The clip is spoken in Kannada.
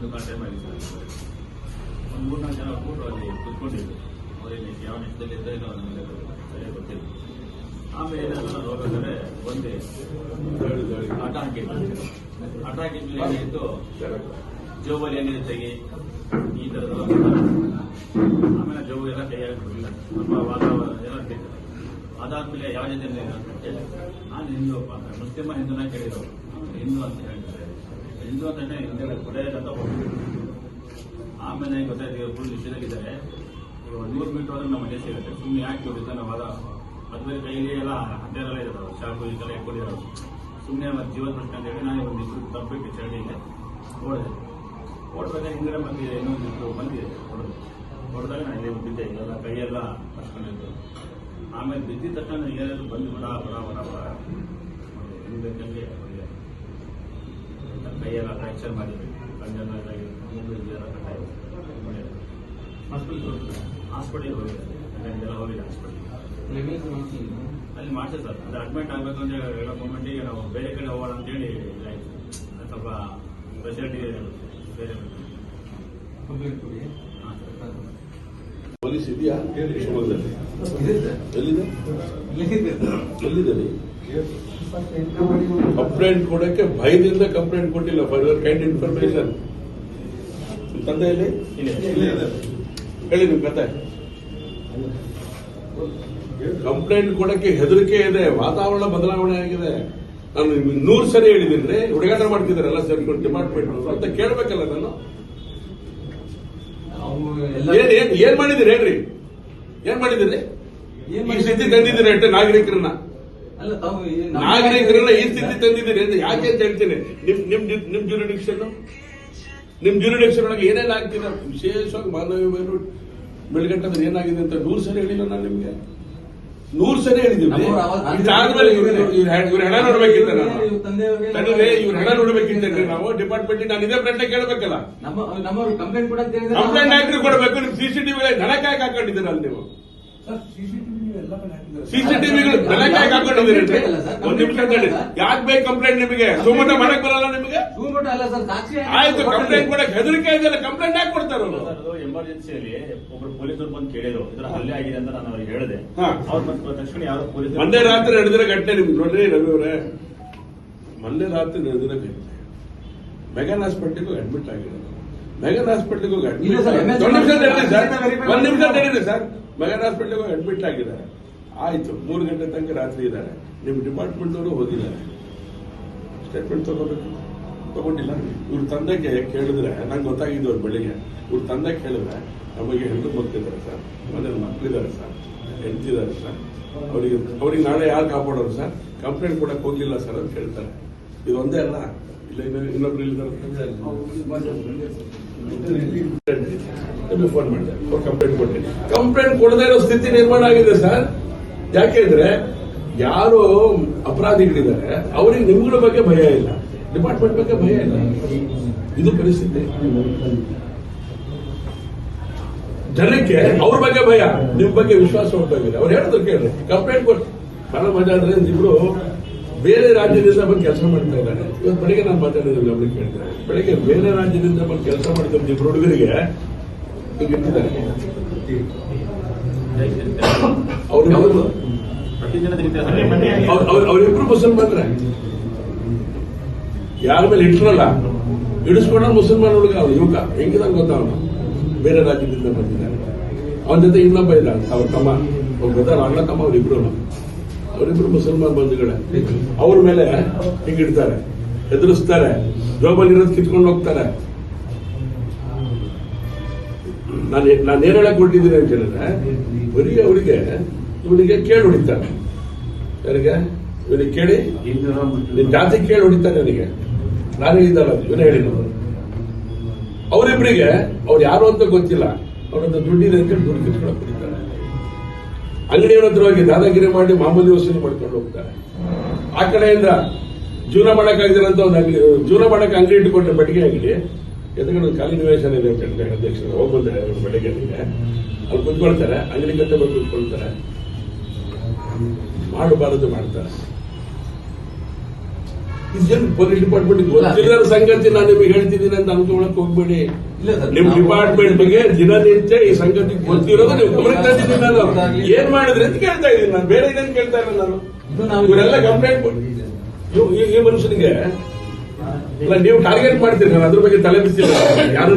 ದುಕಾನ್ ಟೈಮ್ ಆಗಿತ್ತು. ಒಂದು 3-4 ಜನ ಕೂಟು ಅಲ್ಲಿ ಕುತ್ಕೊಂಡಿದ್ರು. ಅವರಿಗೆ ಯಾವ ನೆಟ್ಟದಲ್ಲಿ ಇದ್ದ ಇಲ್ಲ ನಮಗೆ ಸರಿಯಾಗಿ ಗೊತ್ತಿಲ್ಲ. ಆಮೇಲೆ ಏನೆಲ್ಲ ಹೋಗ್ಬೇಕಾದ್ರೆ ಒಂದೇ ಆಟ ಹಾಕಿದ್ರು. ಆಟ ಹಾಕಿದ್ಮೇಲೆ ಏನಾಯಿತು, ಜೋಬಲ್ಲಿ ಏನಿದೆ ತೆಗಿ ಈ ಥರದ ಆಮೇಲೆ ಜೋಬು ಎಲ್ಲ ಕೈಯಾಗಿ ಬಿಡಲಿಲ್ಲ. ನಮ್ಮ ವಾತಾವರಣ ಎಲ್ಲ ಇಟ್ಟಿದ್ರು. ಅದಾದ್ಮೇಲೆ ಯಾವ ಜೊತೆ ನಾನು ಹಿಂದೂಪ್ಪ ಅಂತ ಮುಸ್ಲಿಮ ಹಿಂದೂನ ಕೇಳಿದ್ರು. ಹಿಂದೂ ಅಂತ ಹೇಳ್ತಾರೆ. ಹಿಂದೂ ಅಂತಂದ್ರೆ ಹಿಂದೆ ಕೊಲೆಯಲ್ಲ ಅಂತ ಹೋಗ್ಬಿಟ್ಟು ಆಮೇಲೆ ಗೊತ್ತಾಯ್ತು ಫುಲ್ ವಿಷಯದಲ್ಲಿದ್ದಾರೆ. ಈಗ 100 ಮೀಟರ್ ಹೋದ್ರೆ ನಮ್ಮ ಮನೆ ಸಿಗುತ್ತೆ. ಸುಮ್ಮನೆ ಯಾಕೆ ಹೊಡಿತಾ ನಾವು ಮದುವೆ ಕೈಲಿ ಎಲ್ಲ ಹತ್ತೆಲ್ಲ ಇರೋದು, ಶಾಕು ಈ ಥರ ಇಟ್ಕೊಂಡಿರೋದು. ಸುಮ್ಮನೆ ಜೀವನ ಪ್ರಶ್ನೆ ಅಂತ ಹೇಳಿ ನಾನು ಒಂದು ಇಬ್ಬರು ತಪ್ಪಬೇಕು ಚಳಿಗೆ ಓಡಿದೆ. ಓಡ್ಬೇಕಾದ್ರೆ ಹಿಂದೆ ಬಂದಿದೆ, ಇನ್ನೊಂದು ಇಬ್ಬರು ಬಂದಿದೆ ಹೊಡೆದಾಗ ನಾನು ಇಲ್ಲಿ ಬಿದ್ದೆ. ಇದೆಲ್ಲ ಕೈಯೆಲ್ಲ ಹಚ್ಕೊಂಡಿದ್ದು. ಆಮೇಲೆ ಬಿದ್ದಿದ ತಕ್ಷಣ ಏನಾದ್ರು ಬಂದು ಬಡ ಬಡ ಬಡ ಬಡ ಹಿಂದಕ್ಕೆ ಕೈಯೆಲ್ಲ ಫ್ರ್ಯಾಕ್ಚರ್ ಮಾಡಿದ್ವಿ. ಕಣ್ಣೆಲ್ಲ ಇದಾಗಿಲ್ಲ ಹಾಸ್ಪಿಟಲ್ಗೆ ಹೋಗಿದೆ. ಇದೆಲ್ಲ ಹೋಗಿದೆ ಹಾಸ್ಪಿಟಲ್ಗೆ. ಅಲ್ಲಿ ಮಾಡ್ತೇವೆ ಸರ್. ಅದು ಅಡ್ಮಿಟ್ ಆಗಬೇಕು ಅಂತ ಹೇಳೋ ಮೂಮೆಂಟಿಗೆ ನಾವು ಬೇರೆ ಕಡೆ ಹೋಗೋಣ ಅಂತೇಳಿ ಇದಾಯಿತು. ಸ್ವಲ್ಪ ಫೆಸಿಲಿಟಿ ಬೇರೆ ಪೊಲೀಸ್ ಇದೆಯಾ ಶಿವಮೊಗ್ಗದಲ್ಲಿ? ಎಲ್ಲಿದೆ? ಕಂಪ್ಲೇಂಟ್ ಕೊಡಕ್ಕೆ ಭಯದಿಂದ ಕಂಪ್ಲೇಂಟ್ ಕೊಟ್ಟಿಲ್ಲ. For your kind information. ತಂದೆಯಲ್ಲಿ ಹೇಳಿ ನಿಮ್ ಕತೆ. ಕಂಪ್ಲೇಂಟ್ ಕೊಡಕ್ಕೆ ಹೆದರಿಕೆ ಇದೆ. ವಾತಾವರಣ ಬದಲಾವಣೆ ಆಗಿದೆ. ನಾನು 100 ಸರಿ ಹೇಳಿದ್ದೀನಿ. ಹುಡುಗಾಟ ಮಾಡ್ತಿದ್ದಾರಲ್ಲ ಸೇರ್ಕೊಂಡು ಡಿಪಾರ್ಟ್ಮೆಂಟ್ ಅಂತ ಕೇಳ್ಬೇಕಲ್ಲ ನಾನು. ಏನ್ ಮಾಡಿದಿರಿ ಹೇಳ್ರಿ? ಏನ್ ಮಾಡಿದಿರಿ? ಈ ಸ್ಥಿತಿ ತಂದಿದ್ದೀರಿ ಅಷ್ಟೇ ನಾಗರಿಕರನ್ನ ಈ ಸ್ಥಿತಿ ತಂದಿದ್ದೀರಿ ಅಂತ ಯಾಕೆ ಅಂತ ಹೇಳ್ತೀನಿ. ನಿಮ್ ಜ್ಯೂರಿಡಿಕ್ಷನ್ ಒಳಗೆ ಏನೇನು ಆಗ್ತಿದೆ, ವಿಶೇಷವಾಗಿ ಮಾನವೀಯ ಮೇಲೆ ಬೆಳಗಟ್ಟಂದ್ರೆ ಏನಾಗಿದೆ ಅಂತ 100 ಸರಿ ಹೇಳಿಲ್ಲ ನಾನು ನಿಮ್ಗೆ. 100 ಸರಿ ಹೇಳಿದ್ದೀವಿ. ಇದಾದ್ಮೇಲೆ ಇವ್ರ ಹೆಣ ನೋಡ್ಬೇಕಿತ್ತ ನಾನು ಇವ್ರ ಹೆಣ ನೋಡ್ಬೇಕಿದ್ದೇನೆ ನಾವು ಡಿಪಾರ್ಟ್ಮೆಂಟ್. ನಾನು ಇದೇ ಪ್ರಶ್ನೆ ಕೇಳಬೇಕಲ್ಲ. ಕಂಪ್ಲೇಂಟ್ ಹಾಕಿ ಕೊಡಬೇಕು. ನಿಮ್ ಸಿಸಿಟಿವಿ ದನಕಾಯಕ್ ಹಾಕೊಂಡಿದ್ದೀರಲ್ಲ ನೀವು. ಸಿಸಿಟಿವಿಗಳು ದನಕಾಯಕ್ ಹಾಕೊಂಡಿದ್ದೀರಿ. ಒಂದು ನಿಮಿಷ ಹೇಳಿ, ಯಾಕೆ ಬೇಕು ಕಂಪ್ಲೇಂಟ್ ನಿಮಗೆ? ಸುಮ್ಮನೆ ಮಾಡಕ್ ಬರಲ್ಲ ನಿಮಗೆ? ಆಯ್ತು, ಕಂಪ್ಲೇಂಟ್ ಕೊಡಕ್ ಹೆದರಿಕೆ ಇದೆಯಲ್ಲ, ಕಂಪ್ಲೇಂಟ್ ಹಾಕಿ ಕೊಡ್ತಾರಲ್ಲ. ಎಮರ್ಜೆನ್ಸಿಯಲ್ಲಿ ಒಬ್ರು ಪೊಲೀಸರು ಬಂದು ಕೇಳಿದ್ರು, ಇದ್ರ ಹಲ್ಲೆ ಆಗಿದೆ ಅಂತ ನಾನು ಅವ್ರಿಗೆ ಹೇಳಿದೆ. ಅವ್ರು ತಕ್ಷಣ ಯಾರು ಪೊಲೀಸ್ ಮೊನ್ನೆ ರಾತ್ರಿ ನಡೆದಿರೋ ಘಟನೆ ನಿಮ್ಗೆ ನೋಡ್ರಿ ರವಿ ಅವರೇ. ಮೊನ್ನೆ ರಾತ್ರಿ ನಡೆದಿರೋ ಘಟನೆ ಮೆಗನ್ ಹಾಸ್ಪಿಟಲ್ಗೂ ಅಡ್ಮಿಟ್ ಆಗಿರೋದು. ಮೆಗನ್ ಹಾಸ್ಪಿಟಲ್ಗೂ ಒಂದ್ ನಿಮಿಷ ತಡೀರಿ ಸರ್. ಮೆಗನ್ ಹಾಸ್ಪಿಟಲ್ಗೂ ಅಡ್ಮಿಟ್ ಆಗಿದ್ದಾರೆ. ಆಯ್ತು, 3 ಗಂಟೆ ತನಕ ರಾತ್ರಿ ಇದ್ದಾರೆ. ನಿಮ್ ಡಿಪಾರ್ಟ್ಮೆಂಟ್ ಅವರು ಹೋಗಿದ್ದಾರೆ. ಸ್ಟೇಟ್ಮೆಂಟ್ ತಗೊಂಡಿಲ್ಲ. ಇವ್ರ ತಂದೆಗೆ ಕೇಳಿದ್ರೆ ನಂಗೆ ಗೊತ್ತಾಗಿದ್ದು ಅವ್ರು ಬೆಳಿಗ್ಗೆ. ಇವ್ರ ತಂದೆ ಕೇಳಿದ್ರೆ ನಮಗೆ ಹೆಣ್ಣು ಮಕ್ಕಳಿದ್ದಾರೆ ಸರ್, ಮನೇಲಿ ಮಕ್ಕಳಿದ್ದಾರೆ ಸರ್, ಹೆಂಡ್ತಿದ್ದಾರೆ ಸರ್, ಅವ್ರಿಗೆ ನಾಳೆ ಯಾರು ಕಾಪಾಡೋರು ಸರ್? ಕಂಪ್ಲೇಂಟ್ ಕೊಡಕ್ ಹೋಗಿಲ್ಲ ಸರ್ ಅಂತ ಹೇಳ್ತಾರೆ. ಇದೊಂದೇ ಅಲ್ಲ, ಇಲ್ಲ ಇನ್ನೊಬ್ರು ಇಲ್ಲಿದ್ದಾರೆ. ಫೋನ್ ಮಾಡಿದೆ, ಅವ್ರು ಕಂಪ್ಲೇಂಟ್ ಕೊಟ್ಟಿಲ್ಲ. ಕಂಪ್ಲೇಂಟ್ ಕೊಡದೇ ಇರೋ ಸ್ಥಿತಿ ನಿರ್ಮಾಣ ಆಗಿದೆ ಸರ್. ಯಾಕೆಂದ್ರೆ ಯಾರು ಅಪರಾಧಿಗಳಿದ್ದಾರೆ ಅವರಿಗೆ ನಿಮ್ಗಳ ಬಗ್ಗೆ ಭಯ ಇಲ್ಲ, ಡಿಪಾರ್ಟ್ಮೆಂಟ್ ಬಗ್ಗೆ ಭಯ ಇಲ್ಲ. ಇದು ಪರಿಸ್ಥಿತಿ. ಜನಕ್ಕೆ ಅವ್ರ ಬಗ್ಗೆ ಭಯ, ನಿಮ್ ಬಗ್ಗೆ ವಿಶ್ವಾಸ ಹೊರಟೋಗಿದೆ. ಅವ್ರು ಹೇಳಿದ್ರು ಕೇಳಿ, ಕಂಪ್ಲೇಂಟ್ ಕೊಟ್ಟು ಬಹಳ ಮಜಾ ಅಂದ್ರೆ ಇಬ್ರು ಬೇರೆ ರಾಜ್ಯದಿಂದ ಬಂದು ಕೆಲಸ ಮಾಡ್ತಾ ಇದ್ದಾರೆ. ಇವತ್ತು ಬೆಳಿಗ್ಗೆ ನಾನು ಮಾತಾಡಿದ್ರು, ಅವ್ರಿಗೆ ಕೇಳಿದ್ರೆ ಬೆಳಿಗ್ಗೆ ಬೇರೆ ರಾಜ್ಯದಿಂದ ಬಂದು ಕೆಲಸ ಮಾಡ್ತಾರೆ ಇಬ್ರು ಹುಡುಗರಿಗೆ ಈಗ ಇಟ್ಟಿದ್ದಾರೆ. ಅವರಿಬ್ರು ಮುಸಲ್ಮಾನ್ರೆ. ಯಾರ ಮೇಲೆ ಇಟ್ರಲ್ಲ ಇಡಿಸ್ಕೊಂಡ ಮುಸಲ್ಮಾನ್ ಹುಡುಗ ಅವ್ರು ಯುವಕ ಹೆಂಗಿದಂಗೆ ಗೊತ್ತ. ಅವನು ಬೇರೆ ರಾಜ್ಯದಿಂದ ಬಂದಿದ್ದಾನೆ. ಅವನ ಜೊತೆ ಇನ್ನೊಬ್ಬ ಇಲ್ಲ, ಅವ್ರ ತಮ್ಮ, ಅವ್ರು ಗೊತ್ತಾರ ಅಣ್ಣ ತಮ್ಮ. ಅವರಿಬ್ರು ಮುಸಲ್ಮಾನ್ ಬಂಧುಗಳೇ. ಅವ್ರ ಮೇಲೆ ಹಿಂಗಿಡ್ತಾರೆ, ಹೆದರಿಸ್ತಾರೆ, ಜೋಬಲ್ಲಿ ಇರೋದು ಕಿತ್ಕೊಂಡು ಹೋಗ್ತಾರೆ. ನಾನು ಏನ್ ಹೇಳಕ್ ಕೊಟ್ಟಿದ್ದೀನಿ ಅಂತ ಹೇಳಿದ್ರೆ, ಬರೀ ಇವನಿಗೆ ಕೇಳಿ ಹೊಡಿತಾರೆ. ಯಾರಿಗೆ? ಇವನಿಗೆ ಕೇಳಿ, ನಿನ್ ಜಾತಿ ಕೇಳಿ ಹೊಡಿತಾರೆ ನನಗೆ. ನಾನು ಹೇಳಿದ್ದಲ್ಲ, ಇವನೇ ಹೇಳಿದ್ರು. ಅವರಿಬ್ಬರಿಗೆ ಅವ್ರು ಯಾರು ಅಂತ ಗೊತ್ತಿಲ್ಲ, ಅವ್ರದ್ದು ದುಡ್ಡಿದೆ ಅಂತ ಹೇಳಿ ದುಡ್ಡು ಕಿತ್ಕೊಂಡು ಹೊಡಿತಾರೆ. ಅಂಗಡಿಯವರ ಹತ್ರ ಹೋಗಿ ದಾದಾಗಿರಿ ಮಾಡಿ ಮಾಮೂಲಿ ವಸೂಲಿ ಮಾಡ್ಕೊಂಡು ಹೋಗ್ತಾರೆ. ಆ ಕಡೆಯಿಂದ ಜೀವನ ಮಾಡಕ್ಕಾಗಿದ್ರಂತ ಒಂದು ಅಂಗಡಿ, ಜೀವನ ಮಾಡಕ್ಕೆ ಅಂಗಡಿ ಇಟ್ಟುಕೊಂಡ್ರೆ ಬೆಳಗ್ಗೆ ಅಂಗಡಿ ಎದುರುಗಡೆ ಒಂದು ಖಾಲಿ ನಿವೇಶನ ಇದೆ ಅಂತ ಹೇಳಿದ್ರೆ ಅಧ್ಯಕ್ಷರು ಹೋಗಿ ಬಂದರೆ ಬೆಳಗ್ಗೆ ಅಲ್ಲಿ ಕುತ್ಕೊಳ್ತಾರೆ. ಅಂಗಡಿ ಕತ್ತೆ ಬಂದು ಕುತ್ಕೊಳ್ತಾರೆ. ಮಾಡಬಾರದು ಮಾಡ್ತಾರೆ. ಇದೇನು ಪೊಲೀಸ್ ಡಿಪಾರ್ಟ್ಮೆಂಟ್ ಗೊತ್ತಿಲ್ಲದ ಸಂಗತಿ ನಾನು ನಿಮಗೆ ಹೇಳ್ತಿದ್ದೀನಿ ಅಂತ ಅನ್ಕೊಳಕ್ ಹೋಗ್ಬೇಡಿ. ಇಲ್ಲ ಸರ್, ನಿಮ್ ಡಿಪಾರ್ಟ್ಮೆಂಟ್ ಬಗ್ಗೆ ದಿನನಿತ್ಯ ಈ ಸಂಗತಿ ಗೊತ್ತಿರೋದು ನೀವು ಗಮನಕ್ಕೆ ತಂದಿದ್ದೀನಿ. ನಾನು ಏನ್ ಮಾಡಿದ್ರಿ ಅಂತ ಕೇಳ್ತಾ ಇದ್ದೀನಿ. ನಾನು ಬೇರೆ ಇದೇನು ಕೇಳ್ತಾ ಇಲ್ಲ. ನಾನು ಇವರೆಲ್ಲ ಕಂಪ್ಲೇಂಟ್ ಈ ಮನುಷ್ಯನಿಗೆ ನೀವು ಟಾರ್ಗೆಟ್ ಮಾಡ್ತೀರಿ. ನಾನು ಅದ್ರ ಬಗ್ಗೆ ತಲೆ ಬಿಸಿಲ್ಲ. ಯಾರು